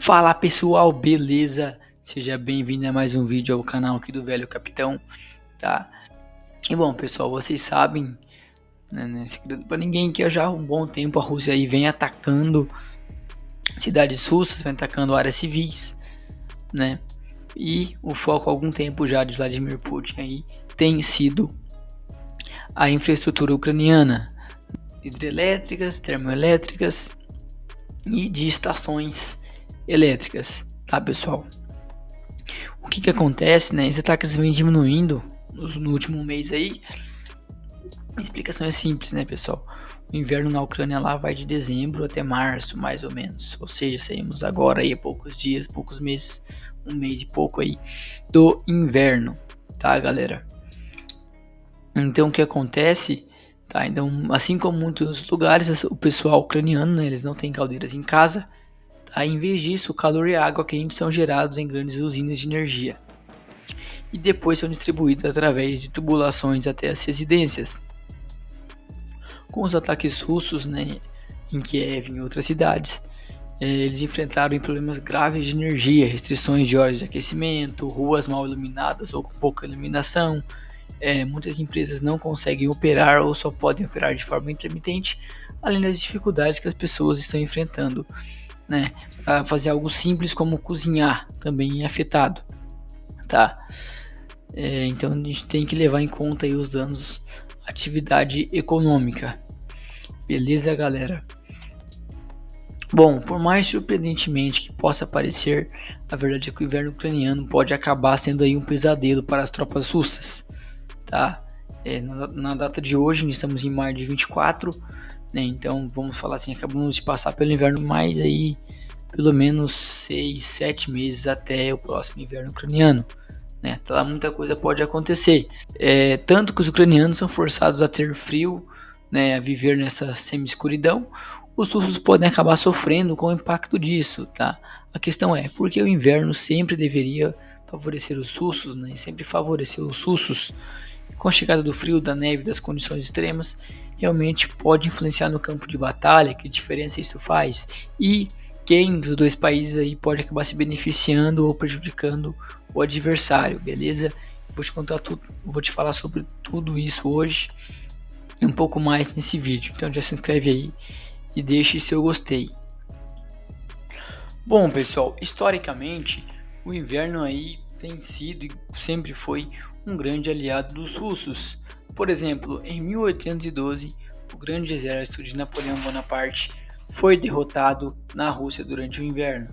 Fala pessoal, beleza? Seja bem-vindo a mais um vídeo ao canal aqui do Velho Capitão, tá? E bom pessoal, vocês sabem, né, não é segredo pra ninguém que já há um bom tempo a Rússia aí vem atacando cidades russas, vem atacando áreas civis, né? E o foco há algum tempo já de Vladimir Putin aí tem sido a infraestrutura ucraniana, hidrelétricas, termoelétricas e de estações elétricas, tá pessoal? O que acontece, né? Esses ataques vêm diminuindo no último mês aí. A explicação é simples, né, pessoal? O inverno na Ucrânia lá vai de dezembro até março, mais ou menos. Ou seja, saímos agora aí a poucos dias, poucos meses, um mês e pouco aí do inverno, tá, galera? Então o que acontece, tá? Então, assim como muitos lugares, o pessoal ucraniano, né, eles não têm caldeiras em casa. Em vez disso, o calor e a água quente são gerados em grandes usinas de energia e depois são distribuídos através de tubulações até as residências. Com os ataques russos, né, em Kiev e em outras cidades, eles enfrentaram problemas graves de energia, restrições de horas de aquecimento, ruas mal iluminadas ou com pouca iluminação. Muitas empresas não conseguem operar ou só podem operar de forma intermitente, além das dificuldades que as pessoas estão enfrentando, né, para fazer algo simples como cozinhar também é afetado, tá? Então a gente tem que levar em conta aí os danos à atividade econômica, beleza, galera? Bom, por mais surpreendentemente que possa parecer, a verdade é que o inverno ucraniano pode acabar sendo aí um pesadelo para as tropas russas, tá? Na data de hoje, estamos em maio de 24, né? Então vamos falar assim, acabamos de passar pelo inverno, mais aí pelo menos 6, 7 meses até o próximo inverno ucraniano, né? Então, muita coisa pode acontecer, tanto que os ucranianos são forçados a ter frio, né, a viver nessa semi-escuridão. Os russos podem acabar sofrendo com o impacto disso, tá? A questão é, por que o inverno sempre deveria favorecer os russos, né? Sempre favorecer os russos? Com a chegada do frio, da neve, das condições extremas, realmente pode influenciar no campo de batalha, que diferença isso faz, e quem dos dois países aí pode acabar se beneficiando ou prejudicando o adversário, beleza? Vou te contar tudo, vou te falar sobre tudo isso hoje e um pouco mais nesse vídeo, então já se inscreve aí e deixe seu gostei. Bom pessoal, historicamente o inverno aí tem sido e sempre foi um grande aliado dos russos. Por exemplo, em 1812, o grande exército de Napoleão Bonaparte foi derrotado na Rússia durante o inverno,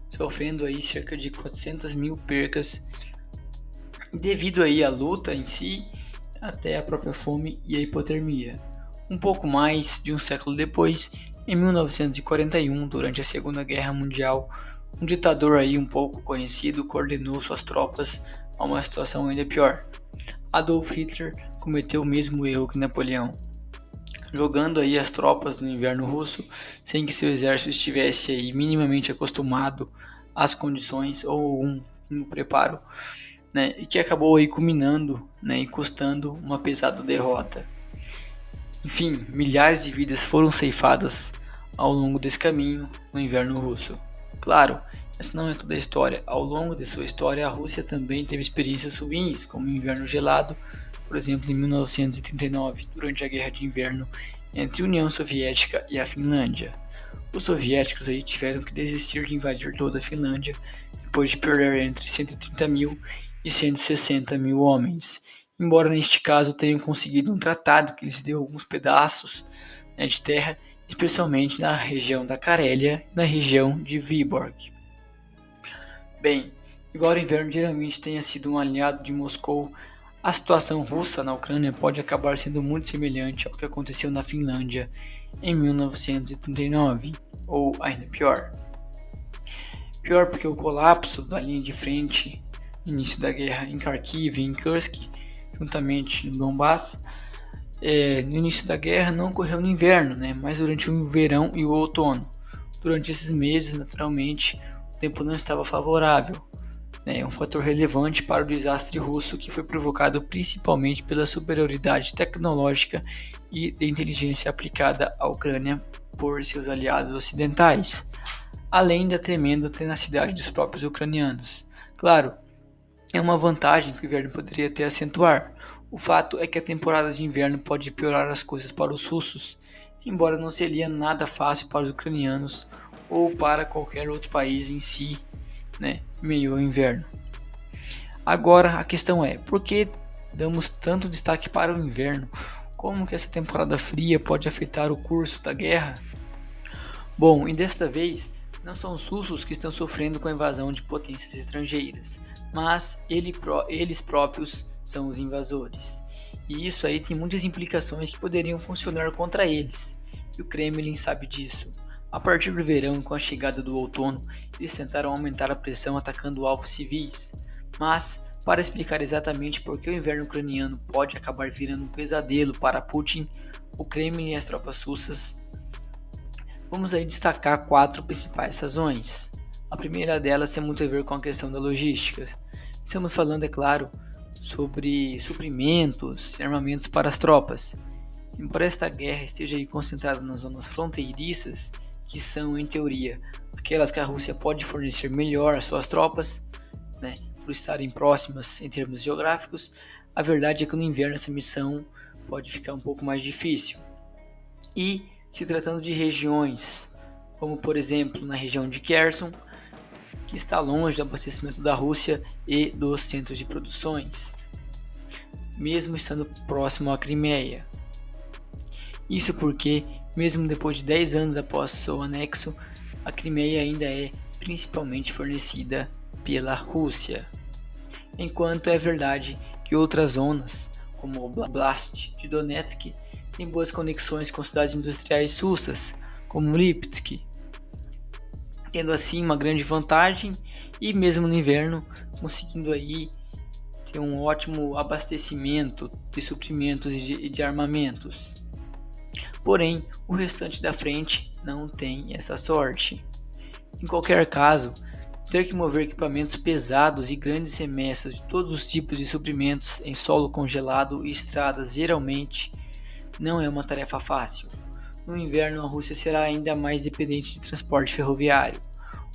sofrendo aí cerca de 400 mil percas devido aí à luta em si, até a própria fome e a hipotermia. Um pouco mais de um século depois, em 1941, durante a Segunda Guerra Mundial, um ditador aí um pouco conhecido coordenou suas tropas a uma situação ainda pior. Adolf Hitler cometeu o mesmo erro que Napoleão, jogando aí as tropas no inverno russo sem que seu exército estivesse aí minimamente acostumado às condições ou um preparo, né, e que acabou aí culminando, né, e custando uma pesada derrota. Enfim, milhares de vidas foram ceifadas ao longo desse caminho no inverno russo. Claro, essa não é toda a história. Ao longo de sua história, a Rússia também teve experiências ruins, como o inverno gelado, por exemplo, em 1939, durante a Guerra de Inverno entre a União Soviética e a Finlândia. Os soviéticos aí tiveram que desistir de invadir toda a Finlândia, depois de perder entre 130 mil e 160 mil homens, embora neste caso tenham conseguido um tratado que lhes deu alguns pedaços, né, de terra, especialmente na região da Carélia e na região de Vyborg. Bem, embora o inverno geralmente tenha sido um aliado de Moscou, a situação russa na Ucrânia pode acabar sendo muito semelhante ao que aconteceu na Finlândia em 1939, ou ainda pior. Pior porque o colapso da linha de frente no início da guerra em Kharkiv e em Kursk, juntamente no Donbass, no início da guerra não ocorreu no inverno, né, mas durante o verão e o outono. Durante esses meses, naturalmente, o tempo não estava favorável. Um fator relevante para o desastre russo, que foi provocado principalmente pela superioridade tecnológica e de inteligência aplicada à Ucrânia por seus aliados ocidentais. além da tremenda tenacidade dos próprios ucranianos. Claro, é uma vantagem que o inverno poderia até acentuar. O fato é que a temporada de inverno pode piorar as coisas para os russos, embora não seria nada fácil para os ucranianos ou para qualquer outro país em si, meio ao inverno. Agora a questão é, por que damos tanto destaque para o inverno? Como que essa temporada fria pode afetar o curso da guerra? Bom, e desta vez não são os russos que estão sofrendo com a invasão de potências estrangeiras, mas eles próprios são os invasores. E isso aí tem muitas implicações que poderiam funcionar contra eles, e o Kremlin sabe disso. A partir do verão, com a chegada do outono, eles tentaram aumentar a pressão atacando alvos civis, mas para explicar exatamente por que o inverno ucraniano pode acabar virando um pesadelo para Putin, o Kremlin e as tropas russas, vamos aí destacar 4 principais razões. A primeira delas tem muito a ver com a questão da logística. Estamos falando, é claro, sobre suprimentos e armamentos para as tropas. Embora esta guerra esteja aí concentrada nas zonas fronteiriças, que são, em teoria, aquelas que a Rússia pode fornecer melhor às suas tropas, por estarem próximas em termos geográficos, a verdade é que no inverno essa missão pode ficar um pouco mais difícil. E se tratando de regiões, como por exemplo na região de Kherson, que está longe do abastecimento da Rússia e dos centros de produções, mesmo estando próximo à Crimeia. Isso porque, mesmo depois de 10 anos após seu anexo, a Crimeia ainda é principalmente fornecida pela Rússia. Enquanto é verdade que outras zonas, como o Oblast de Donetsk, têm boas conexões com cidades industriais russas, como Lipetsk, tendo assim uma grande vantagem e mesmo no inverno conseguindo aí ter um ótimo abastecimento de suprimentos e de armamentos. Porém, o restante da frente não tem essa sorte. Em qualquer caso, ter que mover equipamentos pesados e grandes remessas de todos os tipos de suprimentos em solo congelado e estradas geralmente não é uma tarefa fácil. No inverno, a Rússia será ainda mais dependente de transporte ferroviário.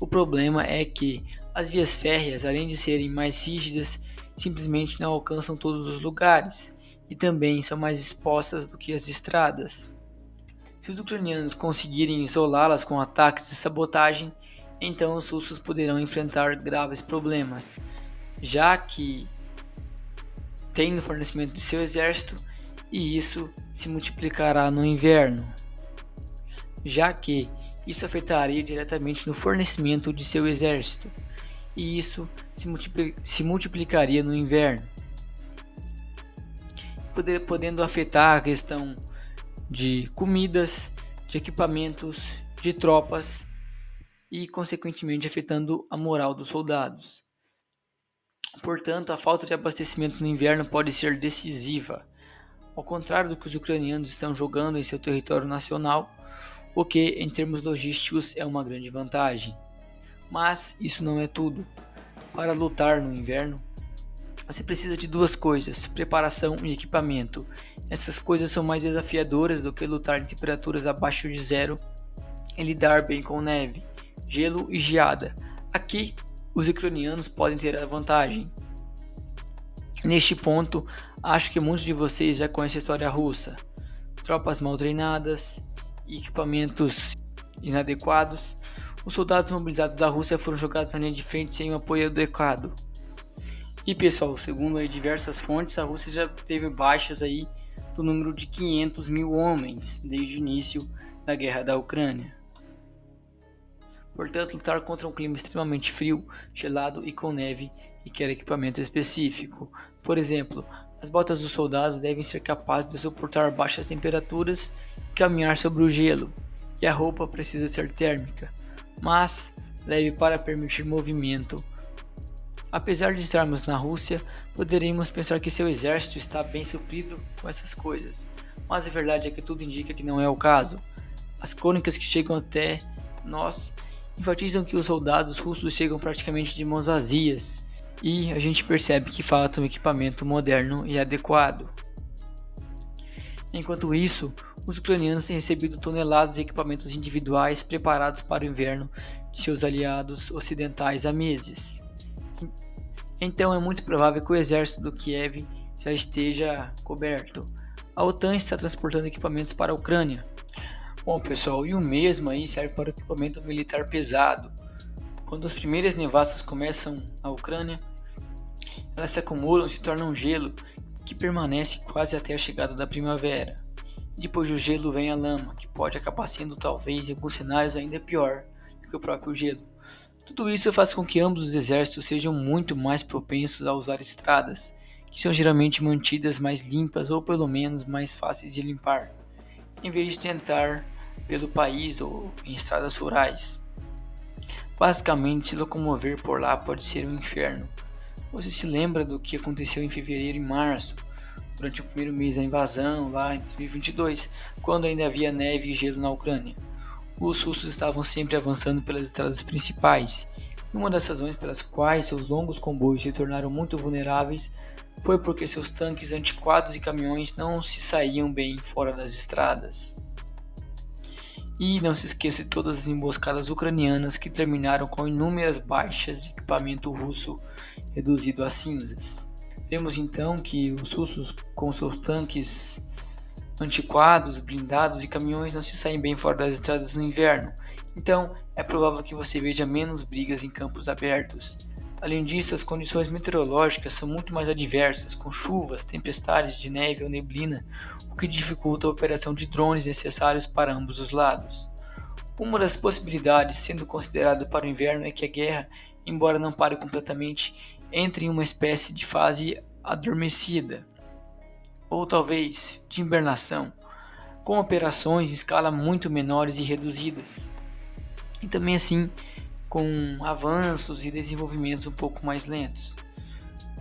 O problema é que as vias férreas, além de serem mais rígidas, simplesmente não alcançam todos os lugares e também são mais expostas do que as estradas. Se os ucranianos conseguirem isolá-las com ataques e sabotagem, então os russos poderão enfrentar graves problemas, já que tem no fornecimento de seu exército, e isso se multiplicará no inverno, já que isso afetaria diretamente no fornecimento de seu exército, e isso se multiplicaria no inverno, podendo afetar a questão de comidas, de equipamentos, de tropas e, consequentemente, afetando a moral dos soldados. Portanto, a falta de abastecimento no inverno pode ser decisiva. Ao contrário do que os ucranianos estão jogando em seu território nacional, o que, em termos logísticos, é uma grande vantagem. Mas isso não é tudo. Para lutar no inverno, você precisa de 2 coisas: preparação e equipamento. Essas coisas são mais desafiadoras do que lutar em temperaturas abaixo de zero e lidar bem com neve, gelo e geada. Aqui, os ucranianos podem ter a vantagem. Neste ponto, acho que muitos de vocês já conhecem a história russa. Tropas mal treinadas, equipamentos inadequados. Os soldados mobilizados da Rússia foram jogados na linha de frente sem um apoio adequado. E pessoal, segundo aí diversas fontes, a Rússia já teve baixas aí do número de 500 mil homens desde o início da guerra da Ucrânia. Portanto, lutar contra um clima extremamente frio, gelado e com neve requer equipamento específico. Por exemplo, as botas dos soldados devem ser capazes de suportar baixas temperaturas e caminhar sobre o gelo, e a roupa precisa ser térmica, mas leve para permitir movimento. Apesar de estarmos na Rússia, poderíamos pensar que seu exército está bem suprido com essas coisas, mas a verdade é que tudo indica que não é o caso. As crônicas que chegam até nós enfatizam que os soldados russos chegam praticamente de mãos vazias, e a gente percebe que falta um equipamento moderno e adequado. Enquanto isso, os ucranianos têm recebido toneladas de equipamentos individuais preparados para o inverno de seus aliados ocidentais há meses. Então é muito provável que o exército do Kiev já esteja coberto. A OTAN está transportando equipamentos para a Ucrânia. Bom, pessoal, e o mesmo aí serve para o equipamento militar pesado. Quando as primeiras nevascas começam na Ucrânia, elas se acumulam e se tornam gelo, que permanece quase até a chegada da primavera. Depois do gelo vem a lama, que pode acabar sendo talvez em alguns cenários ainda pior do que o próprio gelo. Tudo isso faz com que ambos os exércitos sejam muito mais propensos a usar estradas, que são geralmente mantidas mais limpas ou pelo menos mais fáceis de limpar, em vez de tentar pelo país ou em estradas rurais. Basicamente, se locomover por lá pode ser um inferno. Você se lembra do que aconteceu em fevereiro e março, durante o primeiro mês da invasão, lá em 2022, quando ainda havia neve e gelo na Ucrânia? Os russos estavam sempre avançando pelas estradas principais, e uma das razões pelas quais seus longos comboios se tornaram muito vulneráveis foi porque seus tanques antiquados e caminhões não se saíam bem fora das estradas. E não se esqueça de todas as emboscadas ucranianas que terminaram com inúmeras baixas de equipamento russo reduzido a cinzas. Vemos então que os russos, com seus tanques antiquados, blindados e caminhões, não se saem bem fora das estradas no inverno, então é provável que você veja menos brigas em campos abertos. Além disso, as condições meteorológicas são muito mais adversas, com chuvas, tempestades de neve ou neblina, o que dificulta a operação de drones necessários para ambos os lados. Uma das possibilidades sendo considerada para o inverno é que a guerra, embora não pare completamente, entre em uma espécie de fase adormecida, ou talvez de hibernação, com operações em escala muito menores e reduzidas, e também assim com avanços e desenvolvimentos um pouco mais lentos.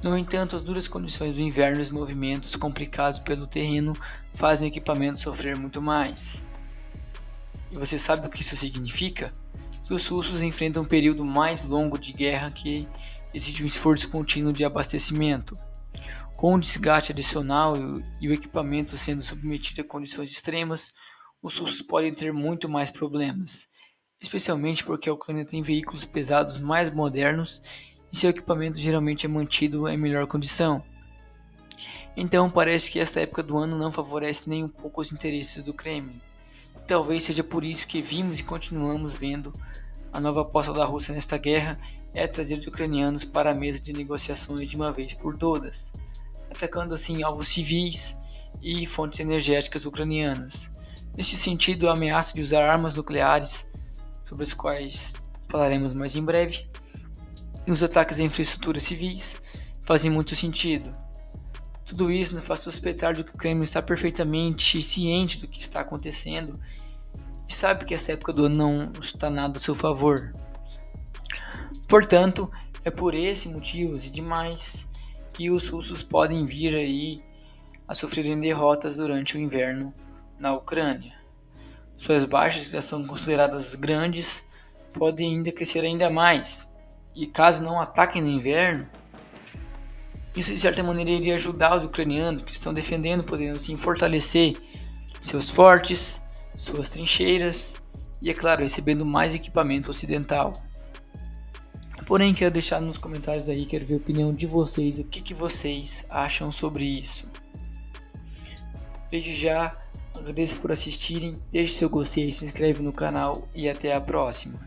No entanto, as duras condições do inverno e os movimentos complicados pelo terreno fazem o equipamento sofrer muito mais. E você sabe o que isso significa? Que os russos enfrentam um período mais longo de guerra que exige um esforço contínuo de abastecimento. Com o desgaste adicional e o equipamento sendo submetido a condições extremas, os russos podem ter muito mais problemas, especialmente porque a Ucrânia tem veículos pesados mais modernos e seu equipamento geralmente é mantido em melhor condição. Então parece que esta época do ano não favorece nem um pouco os interesses do Kremlin. Talvez seja por isso que vimos e continuamos vendo a nova aposta da Rússia nesta guerra é trazer os ucranianos para a mesa de negociações de uma vez por todas, atacando assim alvos civis e fontes energéticas ucranianas. Neste sentido, a ameaça de usar armas nucleares, sobre as quais falaremos mais em breve, e os ataques a infraestruturas civis fazem muito sentido. Tudo isso nos faz suspeitar de que o Kremlin está perfeitamente ciente do que está acontecendo e sabe que esta época do ano não está nada a seu favor. Portanto, é por esses motivos e demais que os russos podem vir aí a sofrerem derrotas durante o inverno na Ucrânia. Suas baixas, que já são consideradas grandes, podem ainda crescer ainda mais, e caso não ataquem no inverno, isso de certa maneira iria ajudar os ucranianos que estão defendendo, podendo assim fortalecer seus fortes, suas trincheiras e, é claro, recebendo mais equipamento ocidental. Porém, quero deixar nos comentários aí, quero ver a opinião de vocês, o que vocês acham sobre isso. Desde já, agradeço por assistirem, deixe seu gostei, se inscreve no canal e até a próxima.